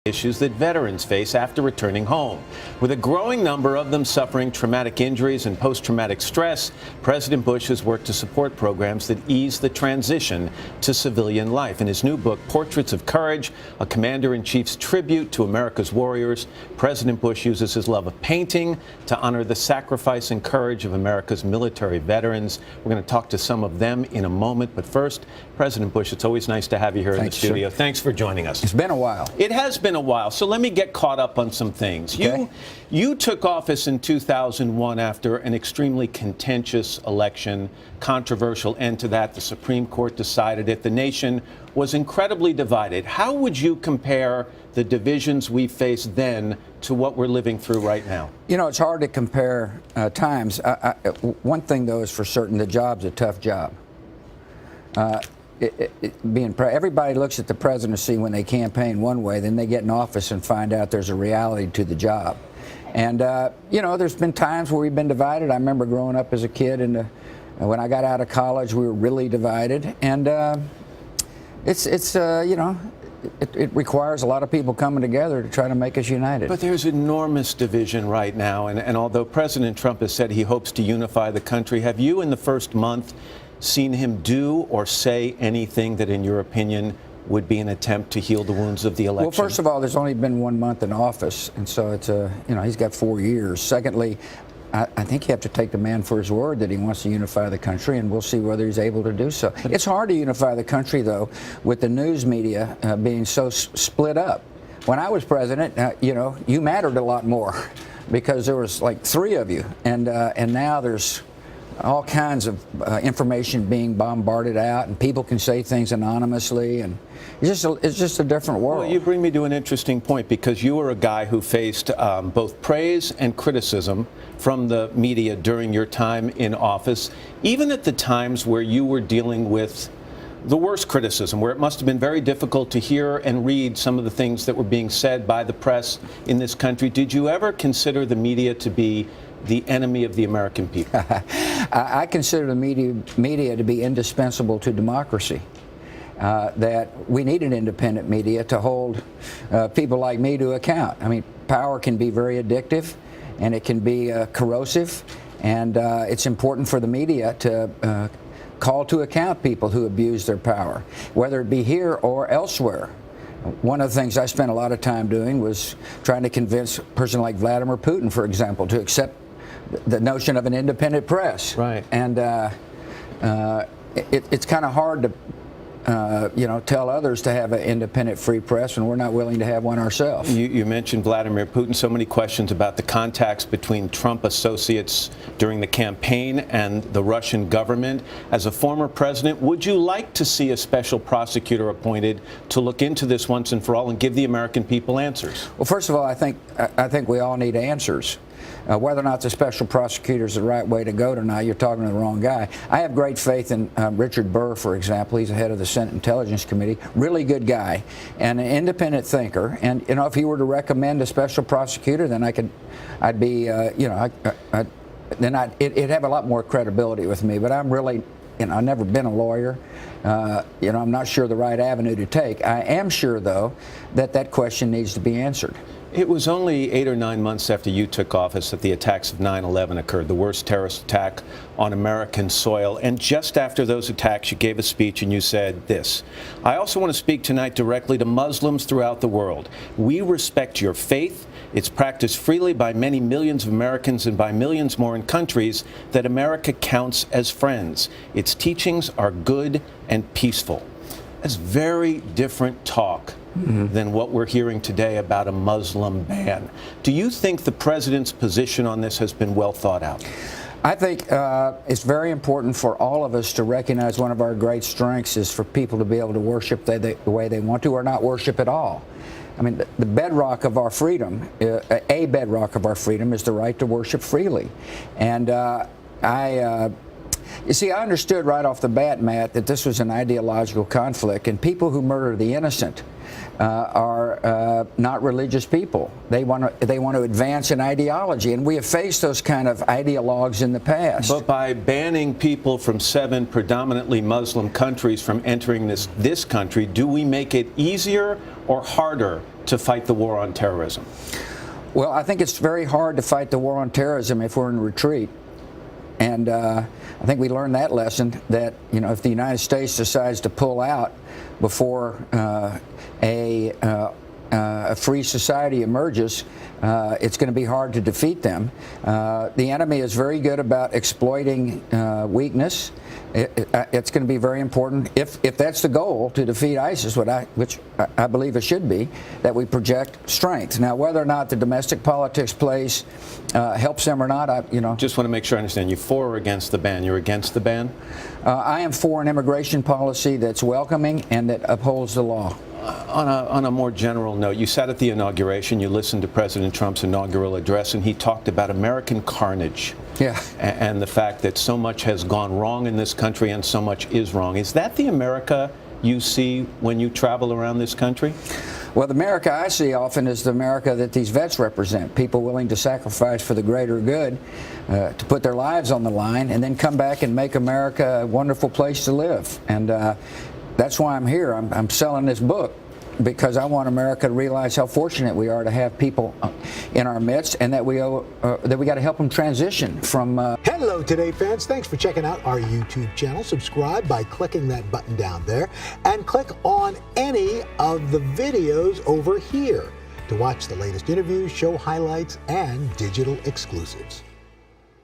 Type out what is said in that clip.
issues that veterans face after returning home. With a growing number of them suffering traumatic injuries and post-traumatic stress, President Bush has worked to support programs that ease the transition to civilian life. In his new book, Portraits of Courage, a Commander-in-Chief's tribute to America's warriors, President Bush uses his love of painting to honor the sacrifice and courage of America's military veterans. We're going to talk to some of them in a moment, but first, President Bush, it's always nice to have you here in the studio. Sir. Thanks for joining us. It's been a while. It has been a while, so let me get caught up on some things. Okay. You took office in 2001 after an extremely contentious election, controversial end to that. The Supreme Court decided it. The nation was incredibly divided. How would you compare the divisions we faced then to what we're living through right now? You know, it's hard to compare times. One thing, though, is for certain, the job's a tough job. Everybody looks at the presidency when they campaign one way, then they get in office and find out there's a reality to the job. And, you know, there's been times where we've been divided. I remember growing up as a kid, and when I got out of college, we were really divided. And you know, it requires a lot of people coming together to try to make us united. But there's enormous division right now. And although President Trump has said he hopes to unify the country, have you in the first month seen him do or say anything that, in your opinion, would be an attempt to heal the wounds of the election? Well, first of all, there's only been 1 month in office, and so it's you know, he's got 4 years. Secondly, I think you have to take the man for his word that he wants to unify the country, and we'll see whether he's able to do so. It's hard to unify the country, though, with the news media being so split up. When I was president, you know, you mattered a lot more because there was like 3 of you, and now there's all kinds of information being bombarded out, and people can say things anonymously, and it's just a different world. Well, you bring me to an interesting point, because you were a guy who faced both praise and criticism from the media during your time in office, even at the times where you were dealing with the worst criticism, where it must have been very difficult to hear and read some of the things that were being said by the press in this country. Did you ever consider the media to be the enemy of the American people? I consider the media to be indispensable to democracy. That we need an independent media to hold people like me to account. I mean, power can be very addictive, and it can be corrosive, and it's important for the media to call to account people who abuse their power, whether it be here or elsewhere. One of the things I spent a lot of time doing was trying to convince a person like Vladimir Putin, for example, to accept the notion of an independent press. Right. And it's kind of hard to you know, tell others to have an independent free press when we're not willing to have one ourselves. You mentioned Vladimir Putin. So many questions about the contacts between Trump associates during the campaign and the Russian government. As a former president, would you like to see a special prosecutor appointed to look into this once and for all and give the American people answers? Well, first of all, I think we all need answers. Whether or not the special prosecutor is the right way to go tonight, you're talking to the wrong guy. I have great faith in Richard Burr, for example. He's the head of the Senate Intelligence Committee. Really good guy and an independent thinker. And, you know, if he were to recommend a special prosecutor, then I'd be, you know, it'd have a lot more credibility with me. But I'm really, you know, I've never been a lawyer. You know, I'm not sure the right avenue to take. I am sure, though, that question needs to be answered. It was only 8 or 9 months after you took office that the attacks of 9/11 occurred, the worst terrorist attack on American soil. And just after those attacks, you gave a speech and you said this: "I also want to speak tonight directly to Muslims throughout the world. We respect your faith. It's practiced freely by many millions of Americans and by millions more in countries that America counts as friends. Its teachings are good and peaceful." That's very different talk than what we're hearing today about a Muslim ban. Do you think the president's position on this has been well thought out? I think it's very important for all of us to recognize one of our great strengths is for people to be able to worship the way they want to, or not worship at all. I mean, the bedrock of our freedom, a bedrock of our freedom, is the right to worship freely. And you see, I understood right off the bat, Matt, that this was an ideological conflict, and people who murder the innocent are not religious people. They want to advance an ideology, and we have faced those kind of ideologues in the past. But by banning people from 7 predominantly Muslim countries from entering this country, do we make it easier or harder to fight the war on terrorism? Well, I think it's very hard to fight the war on terrorism if we're in retreat. And I think we learned that lesson, that if the United States decides to pull out before a free society emerges, it's going to be hard to defeat them. The enemy is very good about exploiting weakness. It's going to be very important, if that's the goal, to defeat ISIS, which I believe it should be, that we project strength. Now, whether or not the domestic politics plays helps them or not, Just want to make sure I understand. You for or against the ban? You're against the ban? I am for an immigration policy that's welcoming and that upholds the law. On a more general note, you sat at the inauguration, you listened to President Trump's inaugural address, and he talked about American carnage. Yeah. And the fact that so much has gone wrong in this country and so much is wrong. Is that the America you see when you travel around this country? Well, the America I see often is the America that these vets represent, people willing to sacrifice for the greater good, to put their lives on the line, and then come back and make America a wonderful place to live. And that's why I'm here. I'm selling this book, because I want America to realize how fortunate we are to have people in our midst, and that we got to help them transition from. Hello, Today fans. Thanks for checking out our YouTube channel. Subscribe by clicking that button down there, and click on any of the videos over here to watch the latest interviews, show highlights, and digital exclusives.